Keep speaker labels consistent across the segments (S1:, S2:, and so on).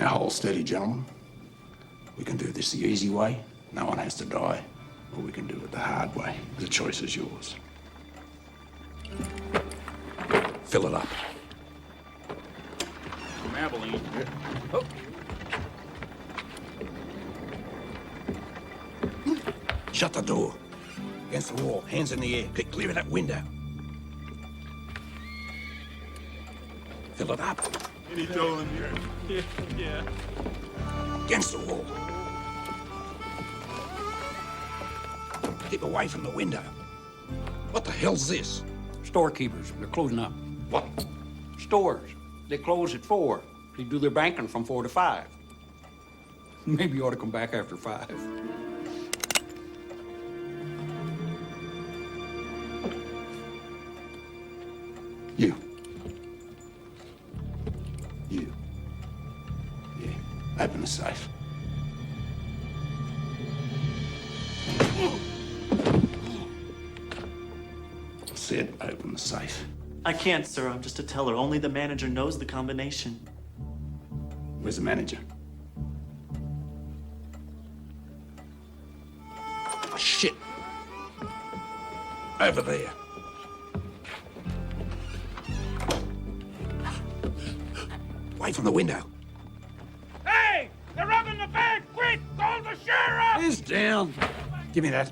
S1: Now hold steady, gentlemen. We can do this the easy way. No one has to die. Or we can do it the hard way. The choice is yours. Fill it up.
S2: From Abilene.
S1: Yeah.
S2: Oh.
S1: Shut the door. Against the wall, hands in the air. Get clear of that window. Fill it up.
S2: Any toll in here? Yeah.
S1: Against the wall. Keep away from the window. What the hell's this?
S3: Storekeepers, they're closing up.
S1: What?
S3: Stores, they close at 4. They do their banking from 4 to 5. Maybe you ought to come back after 5.
S1: You. Yeah, open the safe. I said open the safe.
S4: I can't, sir. I'm just a teller. Only the manager knows the combination.
S1: Where's the manager? Oh, shit. Over there. Away from the window.
S2: Hey! They're robbing the bank! Quick! Call the sheriff!
S1: He's down. Give me that.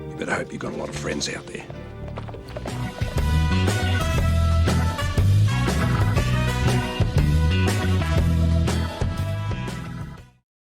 S1: You better hope you've got a lot of friends out there.